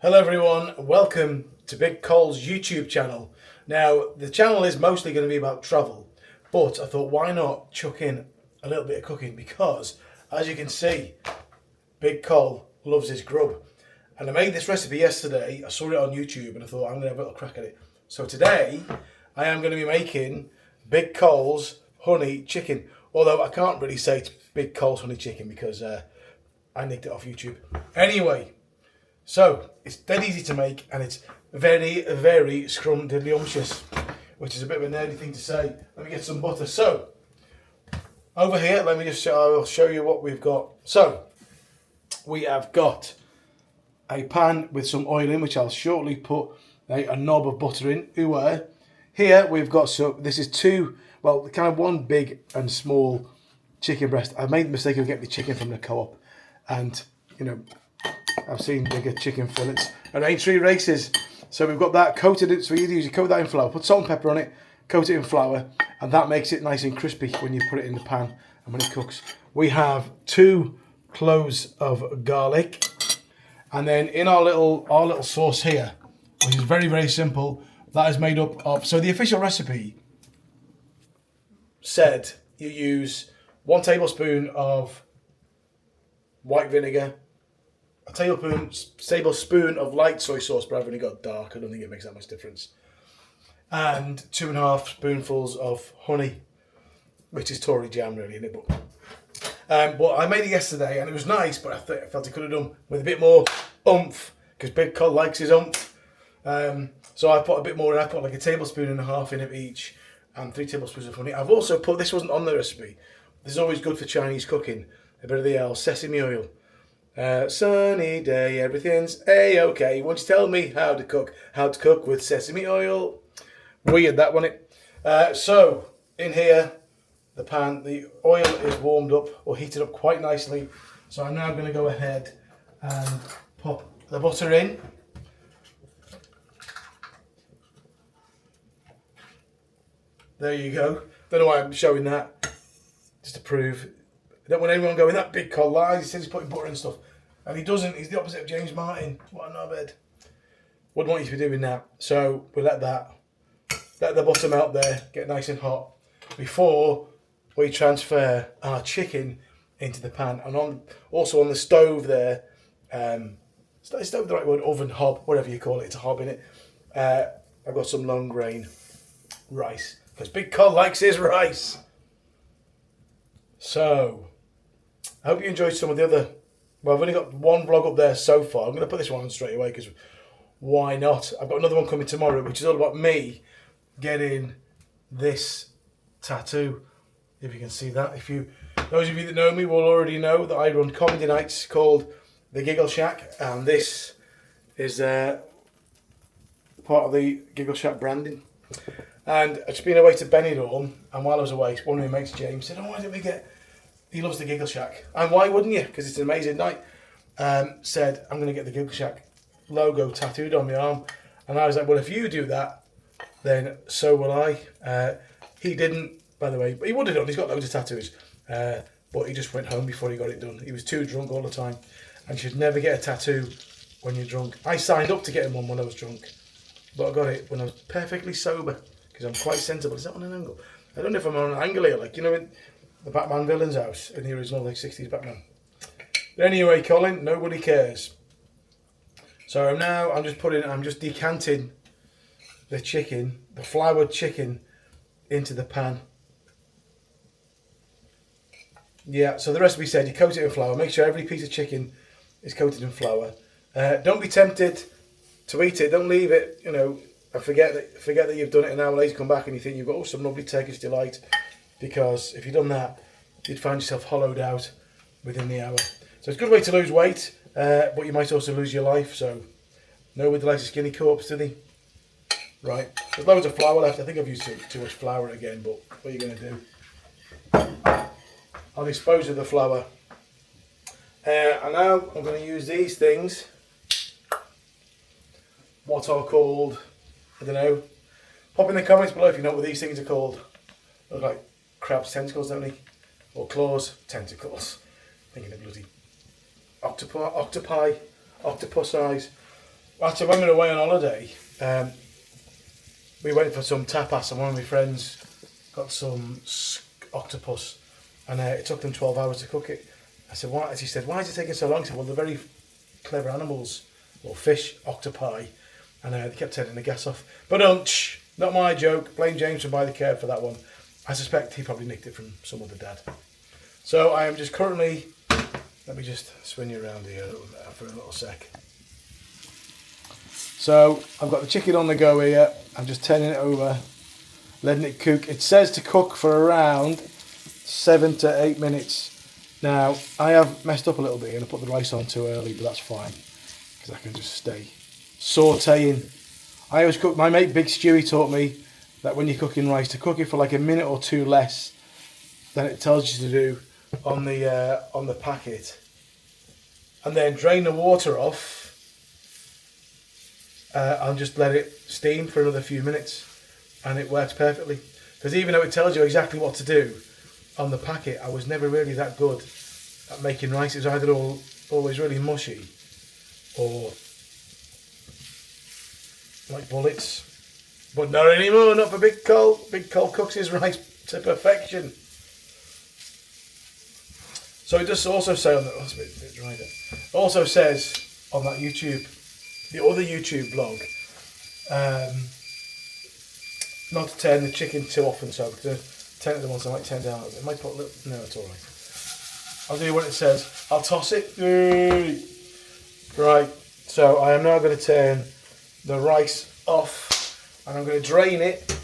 Hello everyone, welcome to Big Cole's YouTube channel. Now, the channel is mostly going to be about travel, but I thought why not chuck in a little bit of cooking because, as you can see, Big Cole loves his grub. And I made this recipe yesterday, I saw it on YouTube and I thought I'm going to have a little crack at it. So today, I am going to be making Big Cole's honey chicken. Although I can't really say it's Big Cole's honey chicken because I nicked it off YouTube. Anyway. So, it's dead easy to make and it's very, very scrumdiddlyumptious, which is a bit of a nerdy thing to say. Let me get some butter. So, over here, let me just I'll show you what we've got. So, we have got a pan with some oil in, which I'll shortly put a knob of butter in. Here we've got, so this is kind of one big and small chicken breast. I made the mistake of getting the chicken from the co-op and, I've seen bigger chicken fillets. And ain't three races. So we've got that coated in, so you coat that in flour, put salt and pepper on it, coat it in flour, and that makes it nice and crispy when you put it in the pan and when it cooks. We have 2 cloves of garlic. And then in our little sauce here, which is very, very simple, that is made up of, so the official recipe said you use 1 tablespoon of white vinegar, a tablespoon of light soy sauce, but I've only got dark. I don't think it makes that much difference. And 2.5 spoonfuls of honey, which is Tory jam really, isn't it? But I made it yesterday and it was nice, but I felt it could have done with a bit more oomph because Big Cole likes his oomph. So I put a bit more in. I put like 1.5 tablespoons in of each and 3 tablespoons of honey. I've also put, this wasn't on the recipe, this is always good for Chinese cooking, a bit of the sesame oil. Sunny day, everything's a-okay. Won't you tell me how to cook with sesame oil? Weird that one. So in here, the pan, the oil is warmed up or heated up quite nicely. So I'm now going to go ahead and pop the butter in. There you go. Don't know why I'm showing that, just to prove. I don't want anyone going, that Big Cole lies, he says he's putting butter and stuff. And he doesn't, he's the opposite of James Martin. What a knobhead. Wouldn't want you to be doing that. So we'll let the butter melt there, get nice and hot, before we transfer our chicken into the pan. And also on the stove there, is stove the right word? Oven, hob, whatever you call it, it's a hob in it. I've got some long grain rice, because Big Cole likes his rice. So, I hope you enjoyed some of the other, well, I've only got one vlog up there so far. I'm going to put this one on straight away because why not? I've got another one coming tomorrow, which is all about me getting this tattoo. If you can see that. Those of you that know me will already know that I run comedy nights called The Giggle Shack, and this is part of the Giggle Shack branding. And I've just been away to Benidorm, and while I was away, one of my mates, James, said, why don't we get... He loves the Giggle Shack. And why wouldn't you? Because it's an amazing night. Said, I'm going to get the Giggle Shack logo tattooed on my arm. And I was like, well, if you do that, then so will I. He didn't, by the way. But he would have done. He's got loads of tattoos. But he just went home before he got it done. He was too drunk all the time. And you should never get a tattoo when you're drunk. I signed up to get him one when I was drunk. But I got it when I was perfectly sober. Because I'm quite sensible. Is that on an angle? I don't know if I'm on an angle here. Like, in the Batman villain's house in the original 60s Batman. But anyway, Colin, nobody cares. So I'm just decanting the chicken, the floured chicken, into the pan. Yeah, so the recipe said you coat it in flour. Make sure every piece of chicken is coated in flour. Don't be tempted to eat it. Don't leave it, and forget that you've done it an hour later, come back and you think you've got some lovely Turkish delight. Because if you'd done that, you'd find yourself hollowed out within the hour. So it's a good way to lose weight, but you might also lose your life. So, nobody likes a skinny corpse, do they? Right, there's loads of flour left. I think I've used too much flour again, but what are you going to do? I'll dispose of the flour. And now I'm going to use these things, what are called, I don't know. Pop in the comments below if you know what these things are called. Look like crab's tentacles, don't they? Or claws, tentacles. Thinking of bloody octopus eyes. Actually, when we were away on holiday, we went for some tapas, and one of my friends got some octopus, and it took them 12 hours to cook it. I said, why? She said, why is it taking so long? I said, well, they're very clever animals, or fish, octopi, and they kept turning the gas off. But not my joke. Blame James from By the Curb for that one. I suspect he probably nicked it from some other dad. So I am just currently, let me just swing you around here for a little sec. So I've got the chicken on the go here. I'm just turning it over, letting it cook. It says to cook for around 7 to 8 minutes. Now, I have messed up a little bit here and I put the rice on too early, but that's fine, because I can just stay sauteing. I always cook, my mate Big Stewie taught me that when you're cooking rice, to cook it for like a minute or two less than it tells you to do on the packet. And then drain the water off. I'll just let it steam for another few minutes, and it works perfectly. Because even though it tells you exactly what to do on the packet, I was never really that good at making rice. It was either always really mushy or like bullets. But not anymore, not for Big Cole. Big Cole cooks his rice to perfection. So it does also say on that, that's a bit dry there. It also says on that YouTube, the other YouTube blog, not to turn the chicken too often, so because turn it the once I might turn down a little bit. It might put a little, no, it's alright. I'll do what it says. I'll toss it. Right, so I am now going to turn the rice off, and I'm going to drain it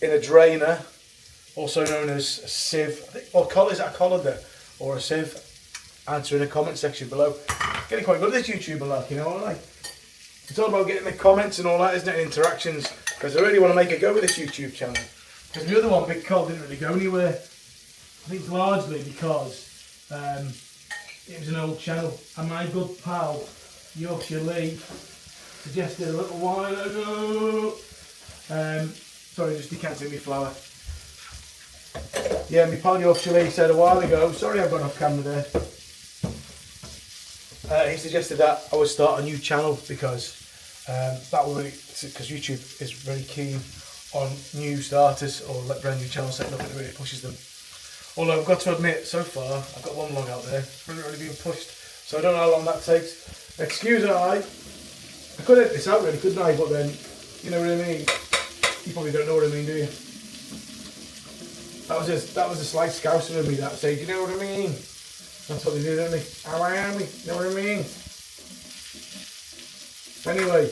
in a drainer, also known as a sieve. Or is that a colander or a sieve? Answer in the comment section below. Getting quite good at this YouTuber like, you know what I like? It's all about getting the comments and all that, isn't it? Interactions. Because I really want to make a go with this YouTube channel. Because the other one, Big Cole, didn't really go anywhere. I think largely because it was an old channel. And my good pal, Yorkshire Lee, suggested a little while ago. Sorry, just decanting me flour. Yeah, my pal Yorkshire Lee said a while ago, sorry I've gone off camera there. He suggested that I would start a new channel because that would really, because YouTube is very keen on new starters or brand new channels setting up, and it really pushes them. Although I've got to admit, so far I've got one vlog out there, hasn't really been pushed, so I don't know how long that takes. Excuse I could edit this out really, couldn't I? But then, you know what I mean. You probably don't know what I mean, do you? That was a slight scouser of me that say, do you know what I mean? That's what they do, don't they? How am we? You know what I mean? Anyway,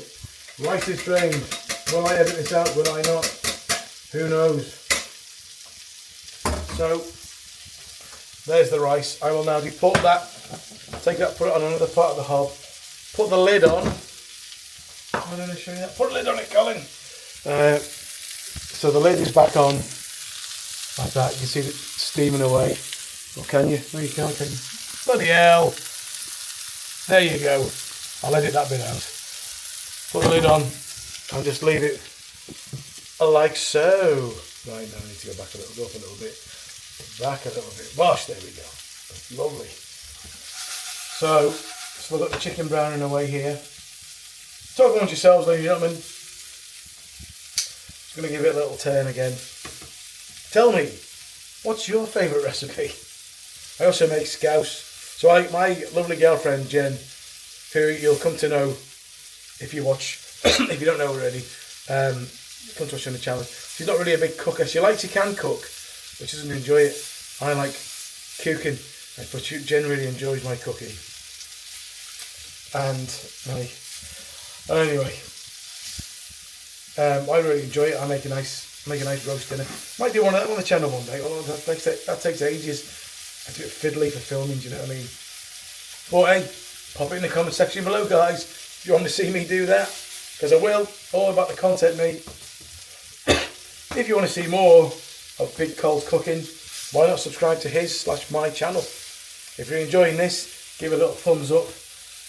rice is drained. Will I edit this out? Will I not? Who knows? So, there's the rice. I will now deport that. Take that, put it on another part of the hob. Put the lid on. I'm going to show you that. Put the lid on it, Colin. So the lid is back on. Like that. You can see it steaming away. Or can you? No, you can't, can you? Bloody hell. There you go. I'll edit that bit out. Put the lid on and just leave it like so. Right, now I need to go back a little, go up a little bit. Back a little bit. Wash, there we go. Lovely. So we've got the chicken browning away here. Talk amongst yourselves, ladies and gentlemen. Just going to give it a little turn again. Tell me, what's your favourite recipe? I also make scouse. So my lovely girlfriend Jen, who you'll come to know if you watch, if you don't know already, come to watch on the channel. She's not really a big cooker. She likes, she can cook, but she doesn't enjoy it. I like cooking, but Jen really enjoys my cooking. And anyway, I really enjoy it. I make a nice roast dinner. Might do one of that on the channel one day. Although that takes ages. I do it fiddly for filming, do you know what I mean? But hey, pop it in the comment section below, guys, if you want to see me do that, because I will. All about the content, mate. If you want to see more of Big Cole's cooking, why not subscribe to his/my channel? If you're enjoying this, give a little thumbs up,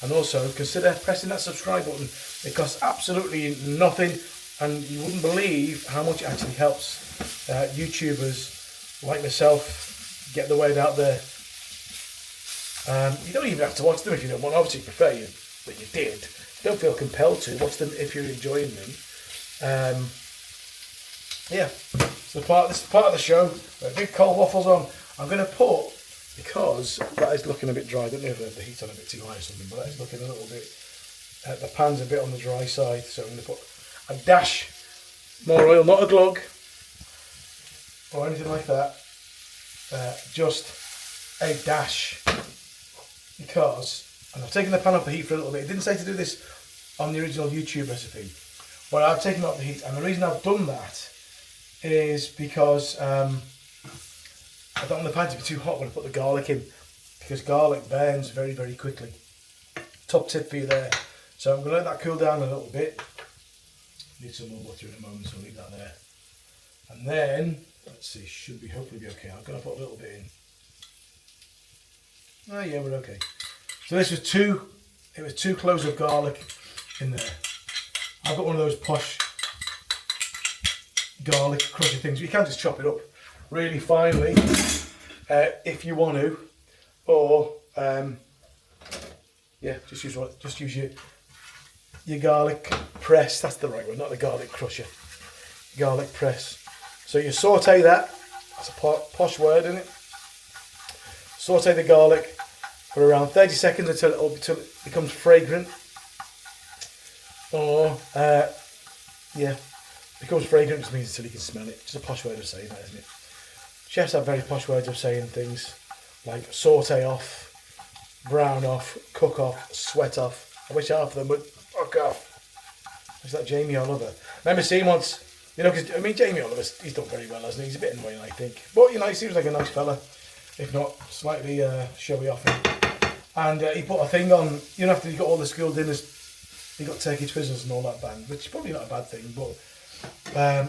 and also consider pressing that subscribe button. It costs absolutely nothing, and you wouldn't believe how much it actually helps YouTubers like myself get the word out there. You don't even have to watch them if you don't want. Obviously, prefer you that you did. don't feel compelled to. Watch them if you're enjoying them. Yeah, so this is part of the show. Got big cold waffles on. I'm going to put, because that is looking a bit dry. I don't know if the heat's on a bit too high or something, but that is looking a little bit, the pan's a bit on the dry side. So I'm going to put a dash more oil, not a glug or anything like that. Just a dash, because, and I've taken the pan off the heat for a little bit. It didn't say to do this on the original YouTube recipe, but I've taken it off the heat, and the reason I've done that is because I don't want the pan to be too hot when I put the garlic in, because garlic burns very, very quickly. Top tip for you there. So I'm going to let that cool down a little bit. Need some more butter in a moment, so I'll leave that there. And then, let's see, hopefully be okay. I'm going to put a little bit in. Oh yeah, we're okay. So this was two cloves of garlic in there. I've got one of those posh garlic crusher things. You can just chop it up really finely if you want to, or yeah, just use your garlic press. That's the right one, not the garlic crusher. Garlic press. So you saute that. That's a posh word, isn't it? Saute the garlic for around 30 seconds until it becomes fragrant. Or yeah. Becomes fragrant, just means until you can smell it. Just a posh word of saying that, isn't it? Chefs have very posh words of saying things like saute off, brown off, cook off, sweat off. I wish half of them would fuck off. It's like Jamie Oliver. I remember seeing once, you know, because I mean, Jamie Oliver, he's done very well, hasn't he? He's a bit annoying, I think. But, you know, he seems like a nice fella, if not slightly showy off him. And he put a thing on, you know, after he got all the school dinners, he got turkey twizzlers and all that banned, which is probably not a bad thing, but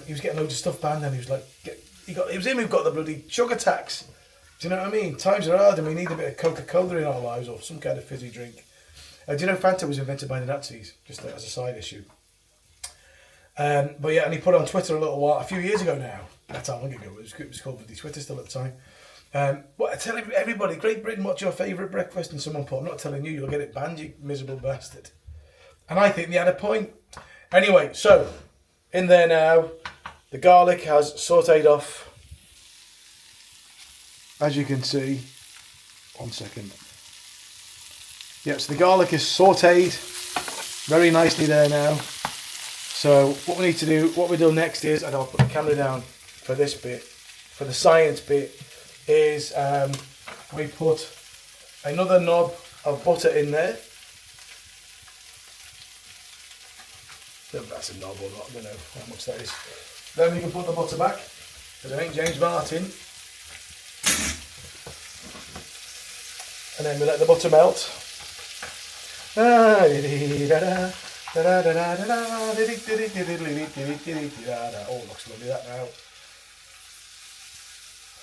he was getting loads of stuff banned, and he was like, it was him who got the bloody sugar tax. Do you know what I mean? Times are hard, and we need a bit of Coca-Cola in our lives, or some kind of fizzy drink. Do you know Fanta was invented by the Nazis, just as a side issue? But yeah, and he put on Twitter a few years ago now. That's how long ago it was called bloody Twitter still at the time. But I tell everybody, Great Britain, what's your favourite breakfast? And someone put, I'm not telling you, you'll get it banned, you miserable bastard. And I think they had a point. Anyway, so in there now, the garlic has sauteed off. As you can see, 1 second. Yeah, so the garlic is sauteed very nicely there now. So what we need to do, what we do next is, and I'll put the camera down for this bit, for the science bit, is we put another knob of butter in there. If that's a knob or not, I don't know how much that is. Then we can put the butter back, because I think James Martin. And then we let the butter melt. Oh, it looks lovely that now.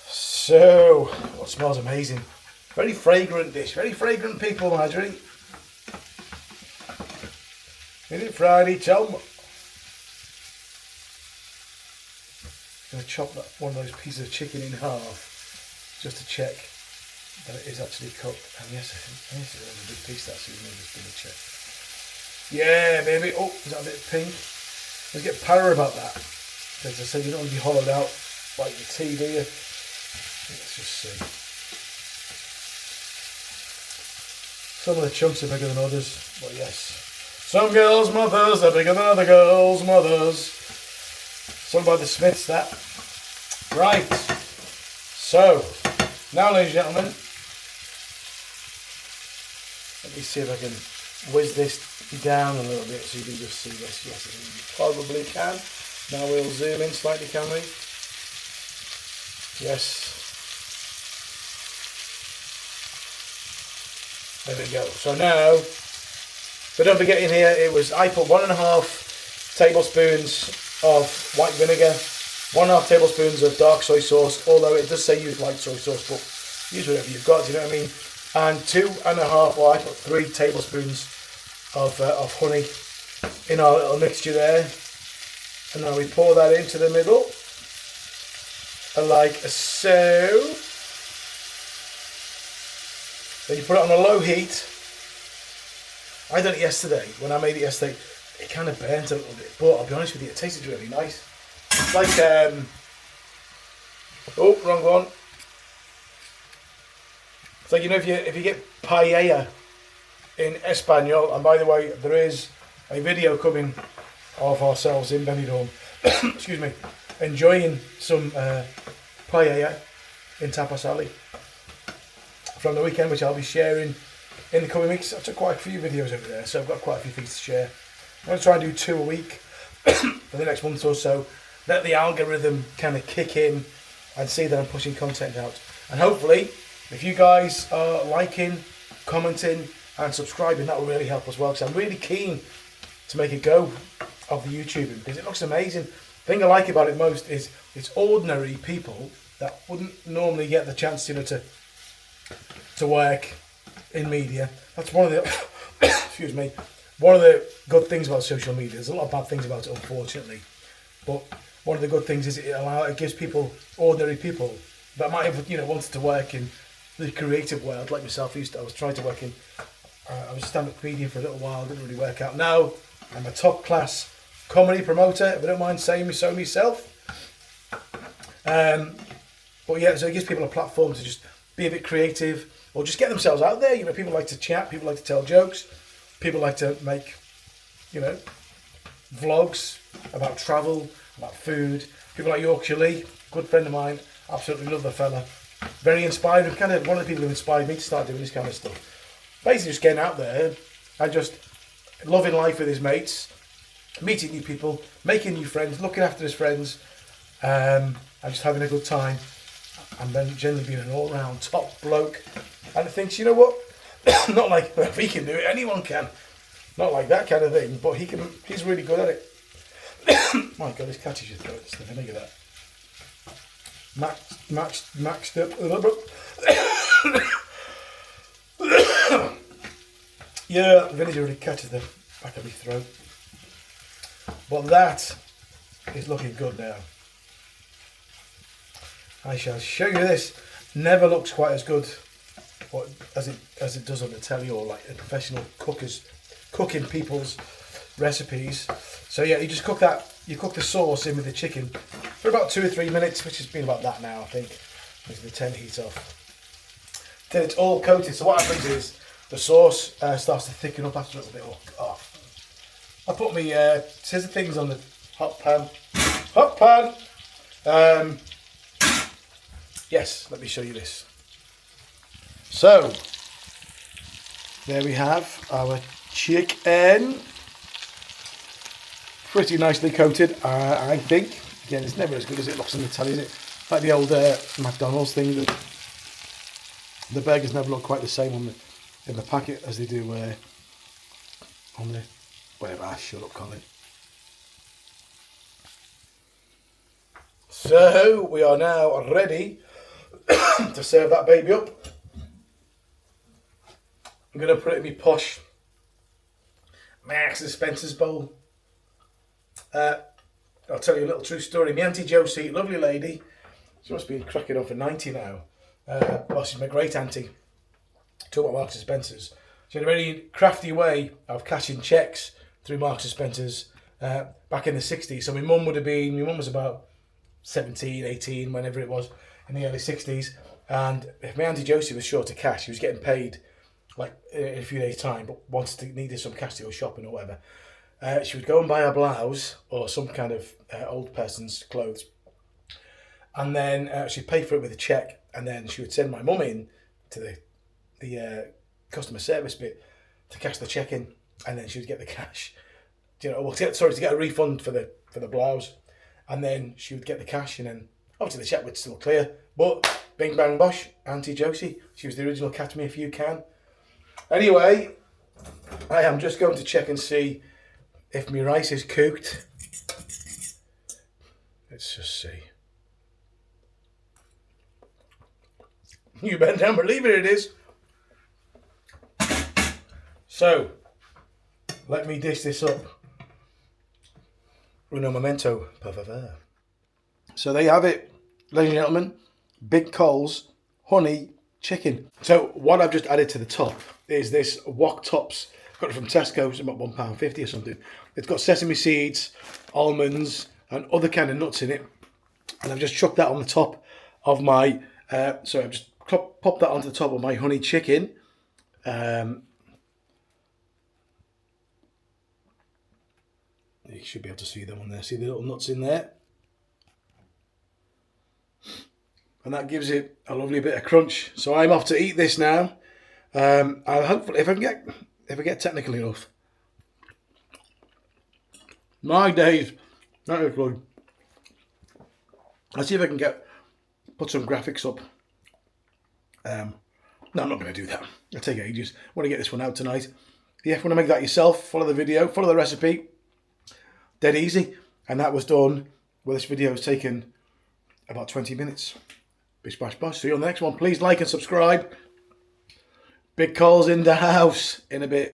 So, it smells amazing. Very fragrant dish, very fragrant people, Marjorie. Is it Friday, Tom? I'm going to chop one of those pieces of chicken in half just to check that it is actually cooked. And yes, it is a big piece, that's even just going to check. Yeah, baby. Oh, is that a bit pink? Let's get power about that. As I said, you don't want to be hollowed out like your tea, do you? Let's just see. Some of the chunks are bigger than others, but yes. Some girls' mothers are bigger than other girls' mothers. Sung by the Smiths, that. Right. So, now, ladies and gentlemen, let me see if I can whiz this down a little bit so you can just see this. Yes, you probably can. Now we'll zoom in slightly, can we? Yes. There we go. So now, but don't forget in here, I put 1.5 tablespoons of white vinegar, 1.5 tablespoons of dark soy sauce, although it does say use light soy sauce, but use whatever you've got, do you know what I mean? And 2.5, well I put 3 tablespoons of honey in our little mixture there. And now we pour that into the middle, like so. Then you put it on a low heat, I done it yesterday. When I made it yesterday, it kind of burnt a little bit. But I'll be honest with you, it tasted really nice. It's like, oh, wrong one. It's like, you know, if you get paella in Espanol, and by the way, there is a video coming of ourselves in Benidorm, excuse me, enjoying some paella in Tapas Alley from the weekend, which I'll be sharing in the coming weeks. I took quite a few videos over there, so I've got quite a few things to share. I'm going to try and do 2 a week for the next month or so. Let the algorithm kind of kick in and see that I'm pushing content out. And hopefully, if you guys are liking, commenting and subscribing, that will really help as well, because I'm really keen to make a go of the YouTubing because it looks amazing. The thing I like about it most is it's ordinary people that wouldn't normally get the chance, you know, to work in media. That's one of the excuse me, one of the good things about social media. There's a lot of bad things about it, unfortunately, but one of the good things is it gives people, ordinary people that might have, you know, wanted to work in the creative world like myself. I was trying to work in I was a stand-up comedian for a little while, didn't really work out. Now I'm a top class comedy promoter, if I don't mind saying so myself. But yeah, so it gives people a platform to just be a bit creative or just get themselves out there. You know, people like to chat, people like to tell jokes, people like to make, you know, vlogs about travel, about food. People like Yorkshire Lee, good friend of mine, absolutely love the fella. Very inspired, kind of one of the people who inspired me to start doing this kind of stuff. Basically just getting out there and just loving life with his mates, meeting new people, making new friends, looking after his friends, and just having a good time, and then generally being an all-round top bloke. And it thinks, you know what, not like, if he can do it, anyone can. Not like that kind of thing, but he's really good at it. My God, this catches your throat, it's the vinegar that. Maxed up a little bit. Yeah, the vinegar really catches the back of my throat. But that is looking good now. I shall show you this. Never looks quite as good as it does on the telly or like a professional cookers cooking people's recipes. So yeah, you just cook that. You cook the sauce in with the chicken for about 2 or 3 minutes, which has been about that now, I think. With the 10 heat off. Then it's all coated. So what happens is the sauce starts to thicken up after a little bit. Oh, I put my scissor things on the hot pan. Hot pan. Yes, let me show you this. So there we have our chicken. Pretty nicely coated, I think. Again, it's never as good as it looks on the telly, is it? Like the old McDonald's thing. The burgers never look quite the same in the packet as they do on the whatever. Shut up, Colin. So we are now ready to serve that baby up. I'm going to put it in my posh Marks and Spencer's bowl. I'll tell you a little true story. My Auntie Josie, lovely lady, she must be cracking on for 90 now. Well, she's my great auntie. Talk about Marks and Spencer's. She had a very crafty way of cashing checks through Marks and Spencer's back in the 60s. So my mum was about 17, 18, whenever it was, in the early 60s. And if my Auntie Josie was short of cash, she was getting paid like in a few days' time, but needed some cash to go shopping or whatever. She would go and buy a blouse or some kind of old person's clothes, and then she'd pay for it with a cheque, and then she would send my mum in to the customer service bit to cash the cheque in, and then she would get the cash. To get a refund for the blouse, and then she would get the cash, and then obviously the cheque would still clear. But bing bang bosh, Auntie Josie, she was the original catch me if you can. Anyway, I am just going to check and see if my rice is cooked. Let's just see. You better not believe it is. So, let me dish this up. Uno momento, per favor. So there you have it, ladies and gentlemen. Big Coles, honey, chicken. So what I've just added to the top is this Wok Tops got it from Tesco. It's about £1.50 or something. It's got sesame seeds, almonds, and other kind of nuts in it. And I've just chucked that on the top of my. So I've just popped that onto the top of my honey chicken. You should be able to see them on there. See the little nuts in there? And that gives it a lovely bit of crunch. So I'm off to eat this now. I'll hopefully, if I get technical enough. My days, that is good. I'll see if I can put some graphics up. No, I'm not going to do that. It'll take ages. I want to get this one out tonight. Yeah, if you want to make that yourself, follow the video, follow the recipe. Dead easy. And that was done. Well, this video has taken about 20 minutes. Bish bash bosh. See you on the next one. Please like and subscribe. Big Cole's in the house in a bit.